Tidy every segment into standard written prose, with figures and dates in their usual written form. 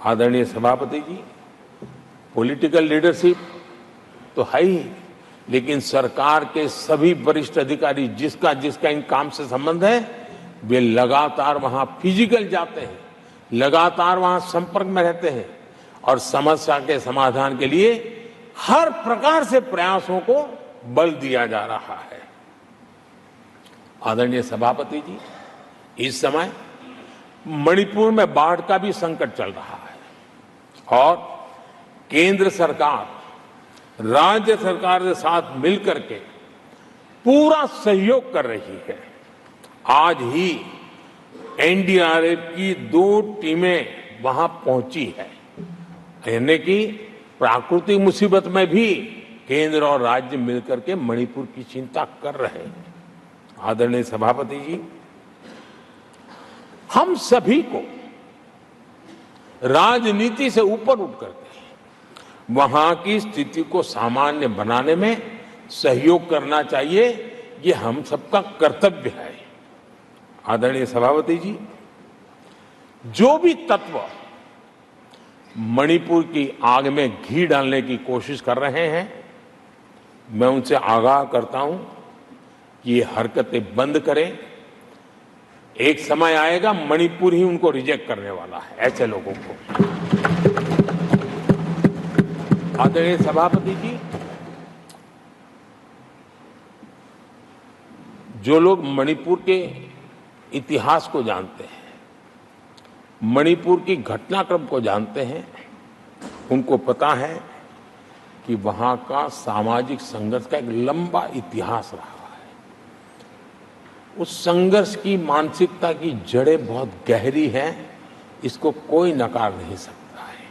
आदरणीय सभापति जी, political leadership तो है ही, लेकिन सरकार के सभी वरिष्ठ अधिकारी जिसका जिसका इन काम से संबंध है, वे लगातार वहां फिजिकल जाते हैं, लगातार वहां संपर्क में रहते हैं और समस्या के समाधान के लिए हर प्रकार से प्रयासों को बल दिया जा रहा है। आदरणीय सभापति जी, इस समय मणिपुर में बाढ़ का भी संकट चल रहा है और केंद्र सरकार राज्य सरकार के साथ मिलकर के पूरा सहयोग कर रही है। आज ही एनडीआरएफ की 2 टीमें वहां पहुंची है, यानी कि प्राकृतिक मुसीबत में भी केंद्र और राज्य मिलकर के मणिपुर की चिंता कर रहे हैं। आदरणीय सभापति जी, हम सभी को राजनीति से ऊपर उठ करके वहां की स्थिति को सामान्य बनाने में सहयोग करना चाहिए, ये हम सबका कर्तव्य है। आदरणीय सभापति जी, जो भी तत्व मणिपुर की आग में घी डालने की कोशिश कर रहे हैं, मैं उनसे आगाह करता हूं कि ये हरकतें बंद करें। एक समय आएगा मणिपुर ही उनको रिजेक्ट करने वाला है, ऐसे लोगों को। आदरणीय सभापति जी, जो लोग मणिपुर के इतिहास को जानते हैं, मणिपुर की घटनाक्रम को जानते हैं, उनको पता है कि वहां का सामाजिक संघर्ष का एक लंबा इतिहास रहा है। उस संघर्ष की मानसिकता की जड़ें बहुत गहरी हैं, इसको कोई नकार नहीं सकता है।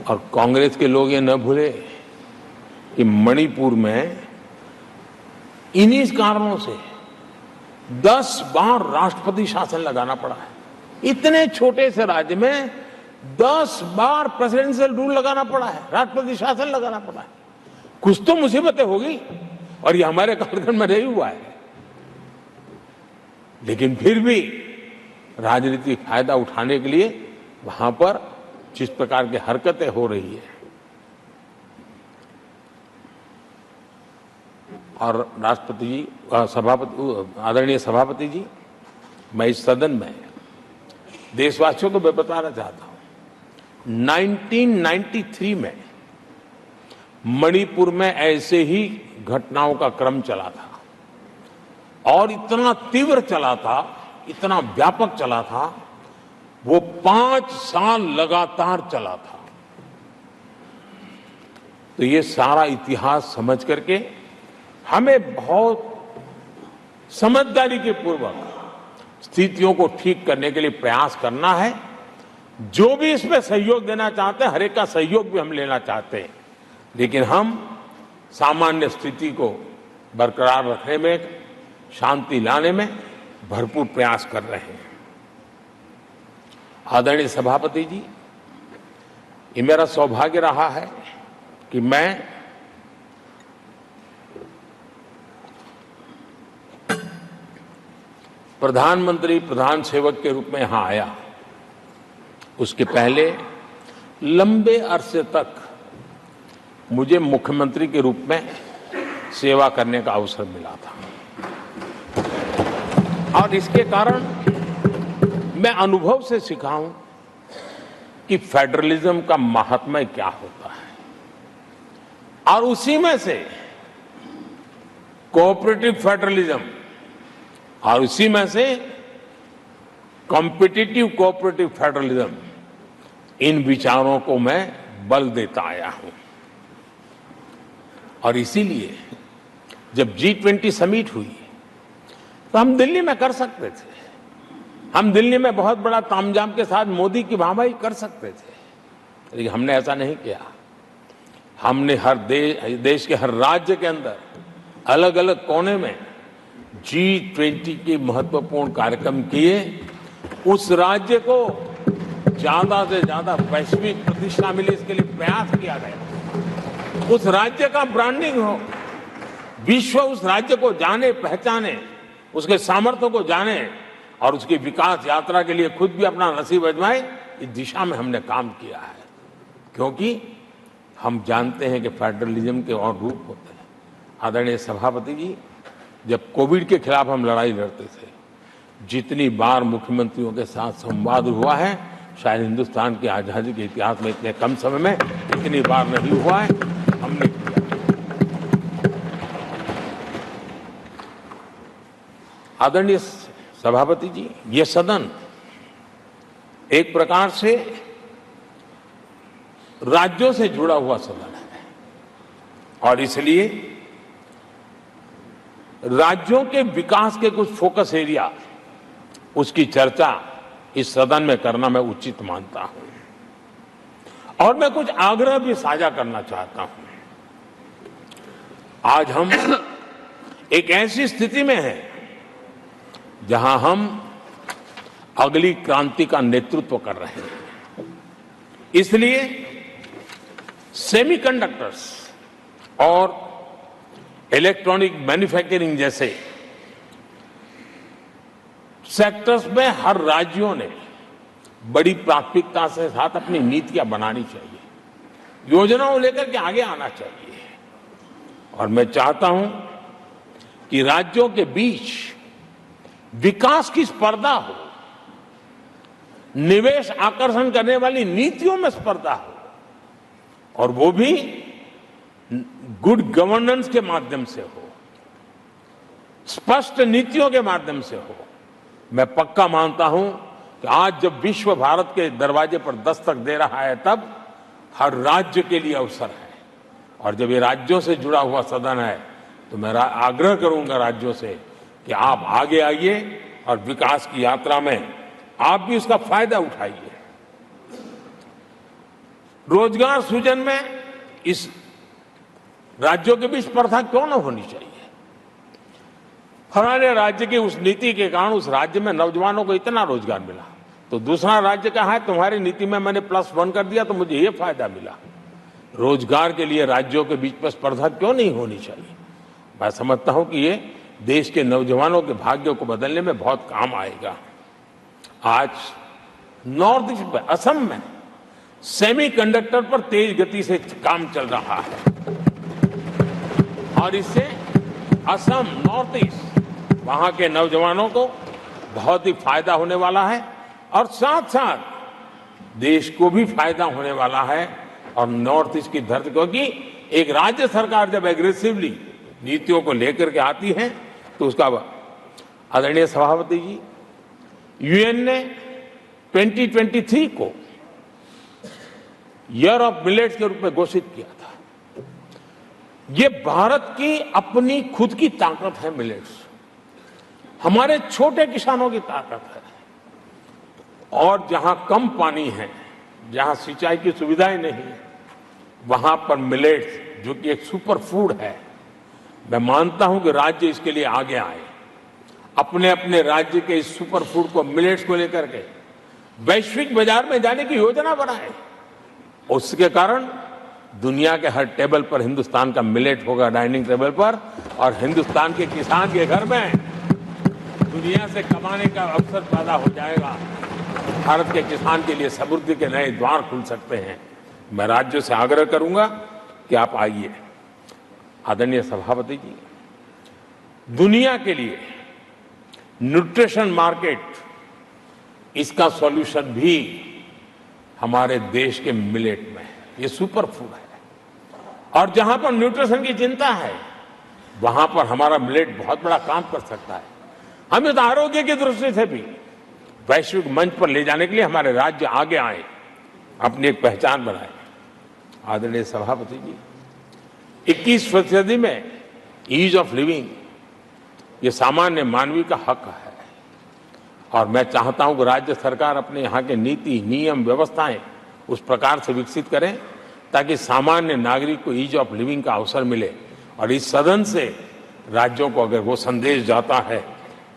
और कांग्रेस के लोग ये न भूले कि मणिपुर में इन्हीं कारणों से 10 बार राष्ट्रपति शासन लगाना पड़ा है। इतने छोटे से राज्य में 10 बार प्रेसिडेंशियल रूल लगाना पड़ा है, राष्ट्रपति शासन लगाना पड़ा है। कुछ तो मुसीबतें होगी और ये हमारे कालखंड में रही हुआ है, लेकिन फिर भी राजनीतिक फायदा उठाने के लिए वहां पर जिस प्रकार की हरकतें हो रही है, और राष्ट्रपति जी, आदरणीय सभापति जी, मैं इस सदन में देशवासियों को मैं बताना चाहता हूं, 1993 में मणिपुर में ऐसे ही घटनाओं का क्रम चला था और इतना तीव्र चला था, इतना व्यापक चला था, वो 5 साल लगातार चला था। तो ये सारा इतिहास समझ करके हमें बहुत समझदारी के पूर्वक स्थितियों को ठीक करने के लिए प्रयास करना है। जो भी इसमें सहयोग देना चाहते हैं, हर एक का सहयोग भी हम लेना चाहते हैं, लेकिन हम सामान्य स्थिति को बरकरार रखने में, शांति लाने में भरपूर प्रयास कर रहे हैं। आदरणीय सभापति जी, ये मेरा सौभाग्य रहा है कि मैं प्रधानमंत्री प्रधान सेवक के रूप में यहां आया। उसके पहले लंबे अरसे तक मुझे मुख्यमंत्री के रूप में सेवा करने का अवसर मिला था और इसके कारण मैं अनुभव से सीखा हूं कि फेडरलिज्म का महात्म्य क्या होता है और उसी में से कोऑपरेटिव फेडरलिज्म और उसी में से कॉम्पिटिटिव कोऑपरेटिव फेडरलिज्म, इन विचारों को मैं बल देता आया हूं। और इसीलिए जब G20 समिट हुई तो हम दिल्ली में कर सकते थे, हम दिल्ली में बहुत बड़ा तामझाम के साथ मोदी की वाहवाही कर सकते थे, लेकिन हमने ऐसा नहीं किया। हमने हर देश के हर राज्य के अंदर अलग अलग कोने में G20 के महत्वपूर्ण कार्यक्रम किए। उस राज्य को ज्यादा से ज्यादा वैश्विक प्रतिष्ठा मिले, इसके लिए प्रयास किया गया। उस राज्य का ब्रांडिंग हो, विश्व उस राज्य को जाने पहचाने, उसके सामर्थ्य को जाने और उसकी विकास यात्रा के लिए खुद भी अपना नसीब आजमाए, इस दिशा में हमने काम किया है, क्योंकि हम जानते हैं कि फेडरलिज्म के और रूप होते हैं। आदरणीय सभापति जी, जब कोविड के खिलाफ हम लड़ाई लड़ते थे, जितनी बार मुख्यमंत्रियों के साथ संवाद हुआ है, शायद हिंदुस्तान की आजादी के इतिहास में इतने कम समय में इतनी बार नहीं हुआ है, हमने किया। आदरणीय सभापति जी, ये सदन एक प्रकार से राज्यों से जुड़ा हुआ सदन है और इसलिए राज्यों के विकास के कुछ फोकस एरिया, उसकी चर्चा इस सदन में करना मैं उचित मानता हूं और मैं कुछ आग्रह भी साझा करना चाहता हूं। आज हम एक ऐसी स्थिति में हैं जहां हम अगली क्रांति का नेतृत्व कर रहे हैं। इसलिए सेमीकंडक्टर्स और इलेक्ट्रॉनिक मैन्युफैक्चरिंग जैसे सेक्टर्स में हर राज्यों ने बड़ी प्राथमिकता से साथ अपनी नीतियां बनानी चाहिए, योजनाओं लेकर के आगे आना चाहिए। और मैं चाहता हूं कि राज्यों के बीच विकास की स्पर्धा हो, निवेश आकर्षण करने वाली नीतियों में स्पर्धा हो, और वो भी गुड गवर्नेंस के माध्यम से हो, स्पष्ट नीतियों के माध्यम से हो। मैं पक्का मानता हूं कि आज जब विश्व भारत के दरवाजे पर दस्तक दे रहा है, तब हर राज्य के लिए अवसर है। और जब ये राज्यों से जुड़ा हुआ सदन है, तो मैं आग्रह करूंगा राज्यों से कि आप आगे आइए और विकास की यात्रा में आप भी उसका फायदा उठाइए। रोजगार सृजन में इस राज्यों के बीच स्पर्धा क्यों न होनी चाहिए? फलाने राज्य की उस नीति के कारण उस राज्य में नौजवानों को इतना रोजगार मिला, तो दूसरा राज्य कहा है तुम्हारी नीति में मैंने +1 कर दिया तो मुझे ये फायदा मिला। रोजगार के लिए राज्यों के बीच में स्पर्धा क्यों नहीं होनी चाहिए? मैं समझता हूं कि ये देश के नौजवानों के भाग्य को बदलने में बहुत काम आएगा। आज नॉर्थ ईस्ट में, असम में सेमीकंडक्टर पर तेज गति से काम चल रहा है और इससे असम, नॉर्थ ईस्ट, वहां के नौजवानों को बहुत ही फायदा होने वाला है और साथ साथ देश को भी फायदा होने वाला है। और नॉर्थ ईस्ट की धरती, क्योंकि एक राज्य सरकार जब एग्रेसिवली नीतियों को लेकर के आती है तो उसका, आदरणीय सभापति जी, यूएन ने 2023 को ईयर ऑफ मिलेट्स के रूप में घोषित किया था। ये भारत की अपनी खुद की ताकत है, मिलेट्स हमारे छोटे किसानों की ताकत है। और जहां कम पानी है, जहां सिंचाई की सुविधाएं नहीं है, वहां पर मिलेट्स, जो कि एक सुपर फूड है, मैं मानता हूं कि राज्य इसके लिए आगे आए, अपने अपने राज्य के इस सुपर फूड को, मिलेट्स को लेकर के वैश्विक बाजार में जाने की योजना बनाए। उसके कारण दुनिया के हर टेबल पर हिंदुस्तान का मिलेट होगा, डाइनिंग टेबल पर, और हिंदुस्तान के किसान के घर में दुनिया से कमाने का अवसर पैदा हो जाएगा। भारत के किसान के लिए समृद्धि के नए द्वार खुल सकते हैं। मैं राज्यों से आग्रह करूंगा कि आप आइए। आदरणीय सभापति जी, दुनिया के लिए न्यूट्रिशन मार्केट, इसका सॉल्यूशन भी हमारे देश के मिलेट में है। ये सुपर फूड है और जहां पर न्यूट्रिशन की चिंता है, वहां पर हमारा मिलेट बहुत बड़ा काम कर सकता है। हम इस आरोग्य की दृष्टि से भी वैश्विक मंच पर ले जाने के लिए हमारे राज्य आगे आए, अपनी एक पहचान बनाए। आदरणीय सभापति जी, 21वीं सदी में ईज ऑफ लिविंग, ये सामान्य मानवीय का हक है और मैं चाहता हूं कि राज्य सरकार अपने यहाँ के नीति, नियम, व्यवस्थाएं उस प्रकार से विकसित करें ताकि सामान्य नागरिक को ईज ऑफ लिविंग का अवसर मिले। और इस सदन से राज्यों को अगर वो संदेश जाता है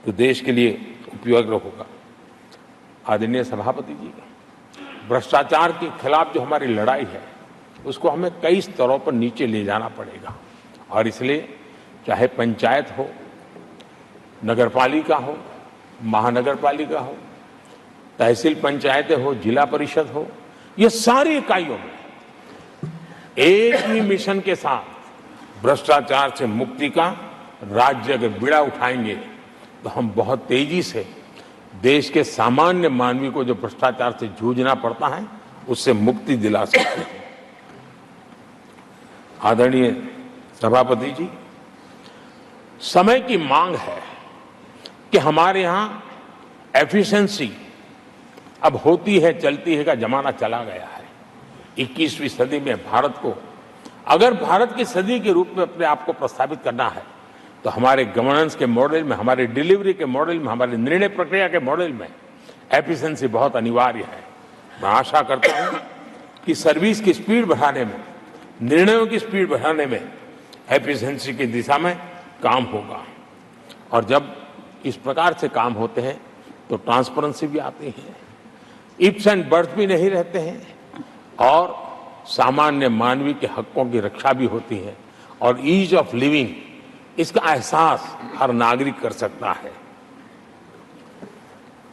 तो देश के लिए उपयोगी होगा। आदरणीय सभापति जी, भ्रष्टाचार के खिलाफ जो हमारी लड़ाई है, उसको हमें कई स्तरों पर नीचे ले जाना पड़ेगा और इसलिए चाहे पंचायत हो, नगरपालिका हो, महानगरपालिका हो, तहसील पंचायतें हो, जिला परिषद हो, ये सारी इकाइयों में एक ही मिशन के साथ भ्रष्टाचार से मुक्ति का राज्य अगर बीड़ा उठाएंगे तो हम बहुत तेजी से देश के सामान्य मानवी को जो भ्रष्टाचार से जूझना पड़ता है उससे मुक्ति दिला सकते हैं। आदरणीय सभापति जी, समय की मांग है कि हमारे यहां एफिशिएंसी अब होती है चलती है का जमाना चला गया है। 21वीं सदी में भारत को अगर भारत की सदी के रूप में अपने आप को प्रस्तावित करना है तो हमारे गवर्नेंस के मॉडल में, हमारे डिलीवरी के मॉडल में, हमारे निर्णय प्रक्रिया के मॉडल में एफिशिएंसी बहुत अनिवार्य है। मैं आशा करता हूं कि सर्विस की स्पीड बढ़ाने में, निर्णयों की स्पीड बढ़ाने में एफिशिएंसी की दिशा में काम होगा। और जब इस प्रकार से काम होते हैं तो ट्रांसपेरेंसी भी आती है, इफ्स एंड बर्ड्स भी नहीं रहते हैं और सामान्य मानवीय के हकों की रक्षा भी होती है और ईज ऑफ लिविंग इसका एहसास हर नागरिक कर सकता है।